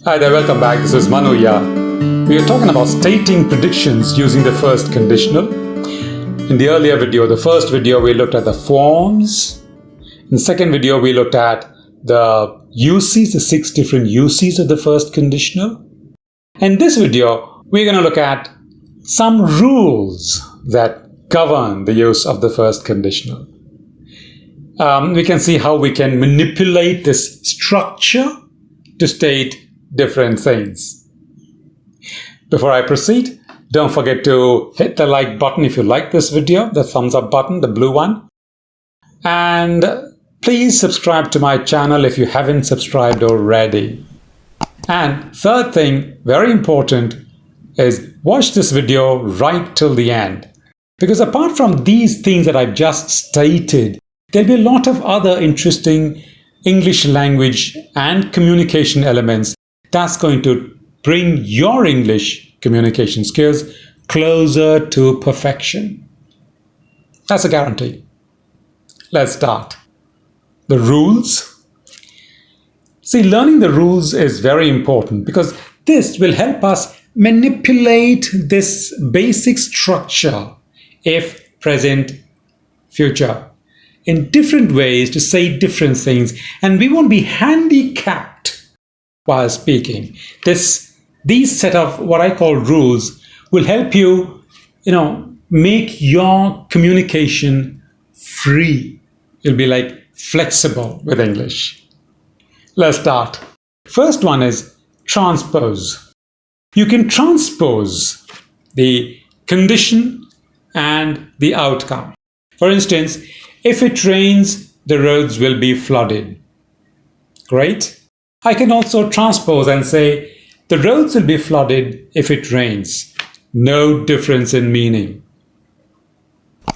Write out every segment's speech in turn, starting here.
Hi there, welcome back. This is Manu here. We are talking about stating predictions using the first conditional. In the earlier video, the first video, we looked at the forms. In the second video, we looked at the uses, the 6 different uses of the first conditional. In this video, we're going to look at some rules that govern the use of the first conditional. We can see how we can manipulate this structure to state different things. Before I proceed, don't forget to hit the like button if you like this video, the thumbs up button, the blue one. And please subscribe to my channel if you haven't subscribed already. And third thing, very important, is watch this video right till the end. Because apart from these things that I've just stated, there'll be a lot of other interesting English language and communication elements that's going to bring your English communication skills closer to perfection. That's a guarantee. Let's start. The rules. See, learning the rules is very important because this will help us manipulate this basic structure, if, present, future, in different ways to say different things, and we won't be handicapped while speaking. These set of what I call rules will help you, make your communication free. You'll be like flexible with English. Let's start. First one is transpose. You can transpose the condition and the outcome. For instance, if it rains, the roads will be flooded. Great. I can also transpose and say, the roads will be flooded if it rains. No difference in meaning.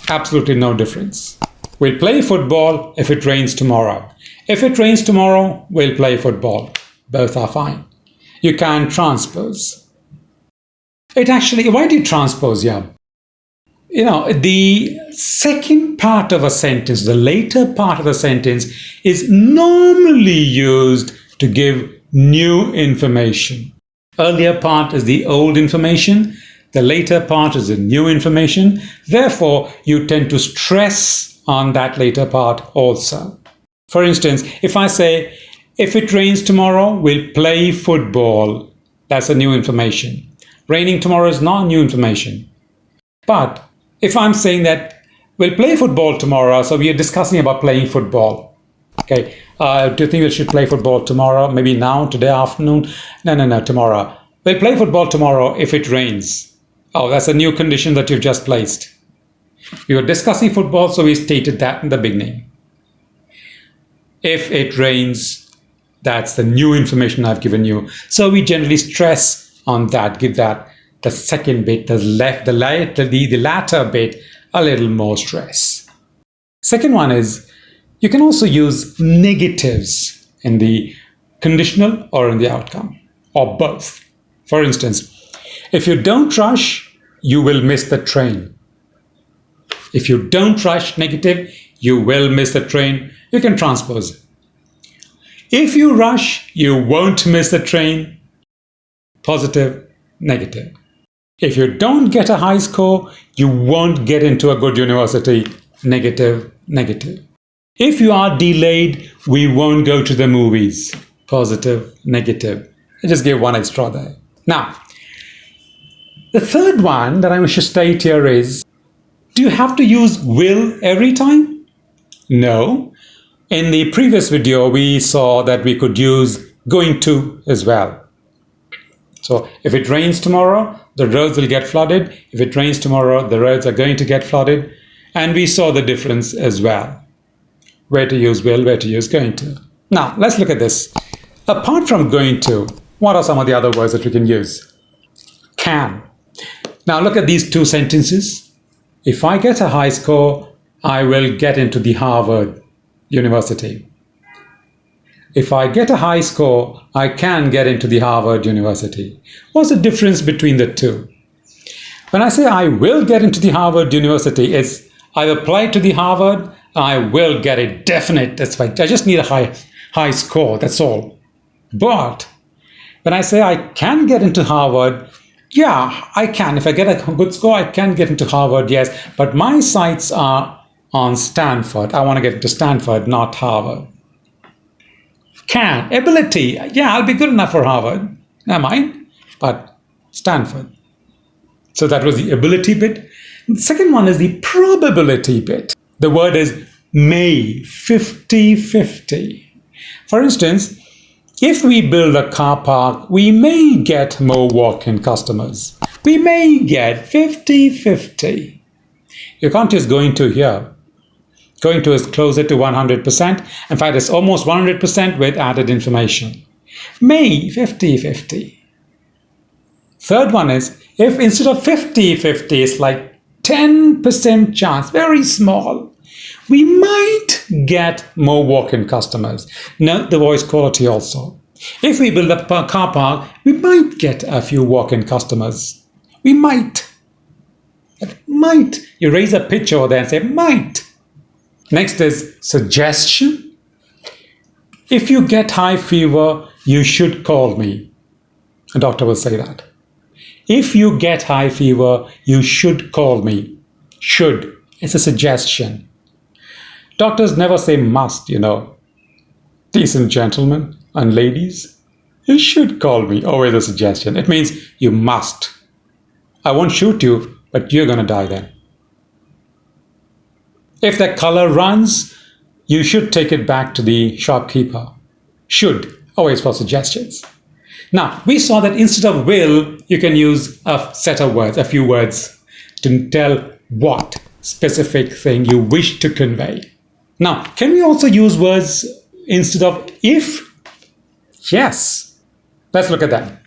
Absolutely no difference. We'll play football if it rains tomorrow. If it rains tomorrow, we'll play football. Both are fine. You can transpose. Why do you transpose? The second part of a sentence, the later part of the sentence, is normally used to give new information. Earlier part is the old information. The later part is the new information. Therefore, you tend to stress on that later part also. For instance, if I say, if it rains tomorrow, we'll play football. That's a new information. Raining tomorrow is not new information. But if I'm saying that we'll play football tomorrow, so we are discussing about playing football. Okay, do you think we should play football tomorrow? Maybe now, today afternoon? No, tomorrow. We'll play football tomorrow if it rains. Oh, that's a new condition that you've just placed. We were discussing football, so we stated that in the beginning. If it rains, that's the new information I've given you. So we generally stress on that, give that the second bit, the latter bit, a little more stress. Second one is, you can also use negatives in the conditional or in the outcome, or both. For instance, if you don't rush, you will miss the train. If you don't rush, negative, you will miss the train. You can transpose. If you rush, you won't miss the train. Positive, negative. If you don't get a high score, you won't get into a good university. Negative, negative. If you are delayed, we won't go to the movies. Positive, negative. I just gave one extra there. Now, the third one that I wish to state here is, do you have to use will every time? No. In the previous video, we saw that we could use going to as well. So if it rains tomorrow, the roads will get flooded. If it rains tomorrow, the roads are going to get flooded. And we saw the difference as well. Where to use will, where to use going to. Now, let's look at this. Apart from going to, what are some of the other words that we can use? Can. Now, look at these two sentences. If I get a high score, I will get into the Harvard University. If I get a high score, I can get into the Harvard University. What's the difference between the two? When I say I will get into the Harvard University, it's I've applied to the Harvard, I will get it, definite. That's right. I just need a high score, that's all. But When I say I can get into Harvard, yeah, I can. If I get a good score, I can get into Harvard, yes. But my sights are on Stanford. I want to get into Stanford, not Harvard. Can. Ability. Yeah, I'll be good enough for Harvard. Never mind. But Stanford. So that was the ability bit. The second one is the probability bit. The word is may, 50-50. For instance, if we build a car park, we may get more walk-in customers. We may get 50-50. You can't just go into here. Going to is closer to 100%. In fact, it's almost 100% with added information. May, 50-50. Third one is, if instead of 50-50, it's like 10% chance, very small, we might get more walk-in customers. Note the voice quality also. If we build a car park, we might get a few walk-in customers. We might. Might. You raise a pitch over there and say might. Next is suggestion. If you get high fever, you should call me. A doctor will say that. If you get high fever, you should call me. Should. It's a suggestion. Doctors never say must, Decent gentlemen and ladies, you should call me. Always a suggestion. It means you must. I won't shoot you, but you're going to die then. If the color runs, you should take it back to the shopkeeper. Should. Always for suggestions. Now, we saw that instead of will, you can use a set of words, a few words, to tell what specific thing you wish to convey. Now, can we also use words instead of if? Yes. Let's look at that.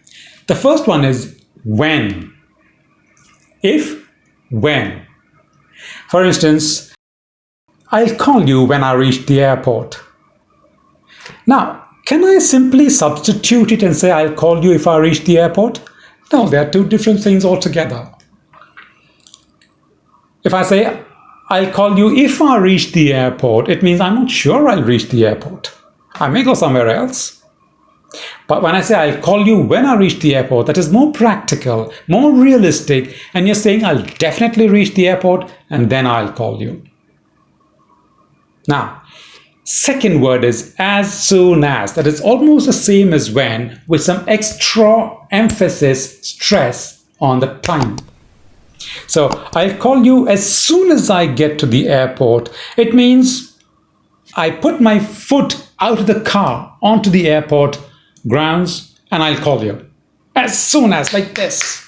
The first one is when. If, when. For instance, I'll call you when I reach the airport. Now, can I simply substitute it and say I'll call you if I reach the airport? No, they are two different things altogether. If I say I'll call you if I reach the airport, it means I'm not sure I'll reach the airport. I may go somewhere else. But when I say I'll call you when I reach the airport, that is more practical, more realistic, and you're saying I'll definitely reach the airport and then I'll call you. Now, second word is as soon as. That is almost the same as when, with some extra emphasis, stress on the time. So I'll call you as soon as I get to the airport. It means I put my foot out of the car onto the airport grounds and I'll call you. As soon as, like this.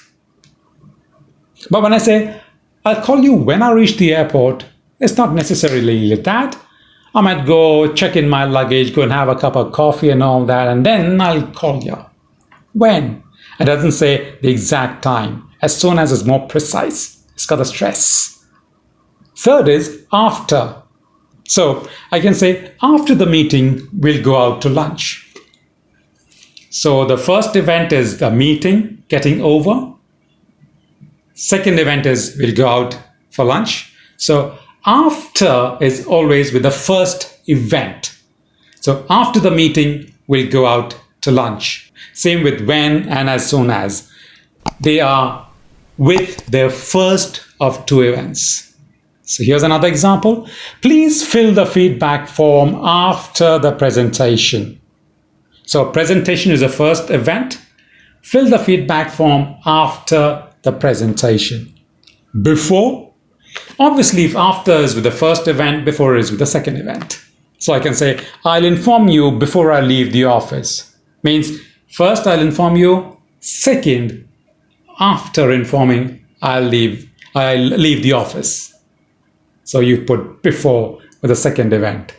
But when I say I'll call you when I reach the airport, it's not necessarily that. I might go check in my luggage, go and have a cup of coffee and all that, and then I'll call you. When? It doesn't say the exact time. As soon as is more precise. It's got the stress. Third is after. So I can say after the meeting, we'll go out to lunch. So the first event is the meeting getting over. Second event is we'll go out for lunch. So after is always with the first event. So after the meeting, we'll go out to lunch. Same with when and as soon as. They are with their first of two events. So here's another example. Please fill the feedback form after the presentation. So presentation is the first event. Fill the feedback form after the presentation. Before? Obviously, if after is with the first event, before is with the second event. So I can say, I'll inform you before I leave the office. Means first I'll inform you, second, after informing, I'll leave the office. So you put before with the second event.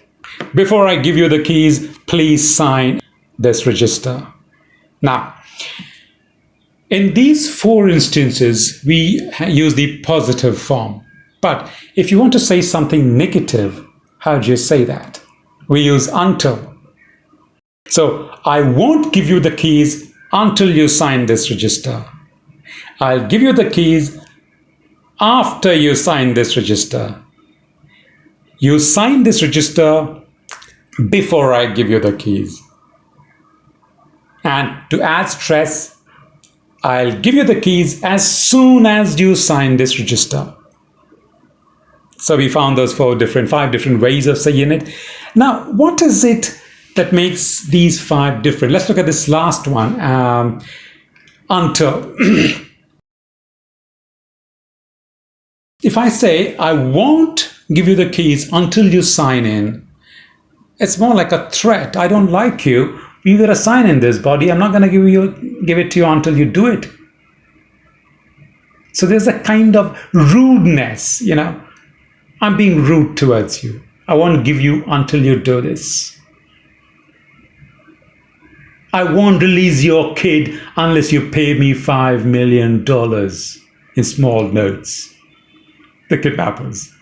Before I give you the keys, please sign this register. Now, in these four instances, we use the positive form. But if you want to say something negative, how do you say that? We use until. So I won't give you the keys until you sign this register. I'll give you the keys after you sign this register. You sign this register before I give you the keys. And to add stress, I'll give you the keys as soon as you sign this register. So we found those 5 different ways of saying it. Now, what is it that makes these 5 different? Let's look at this last one, until. If I say, I won't give you the keys until you sign in, it's more like a threat. I don't like you. You got to sign in this, buddy. I'm not going to give it to you until you do it. So there's a kind of rudeness, I'm being rude towards you. I won't give you until you do this. I won't release your kid unless you pay me $5 million in small notes. The kidnappers.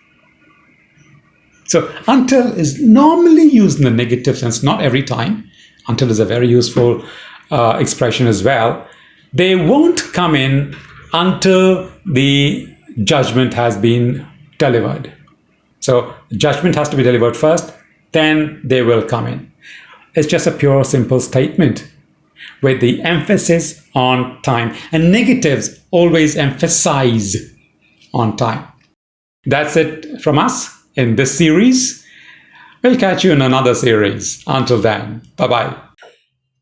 So until is normally used in the negative sense, not every time. Until is a very useful expression as well. They won't come in until the judgment has been delivered. So judgment has to be delivered first, then they will come in. It's just a pure, simple statement with the emphasis on time. And negatives always emphasize on time. That's it from us in this series. We'll catch you in another series. Until then, bye-bye.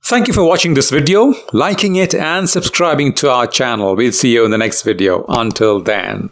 Thank you for watching this video, liking it and subscribing to our channel. We'll see you in the next video. Until then.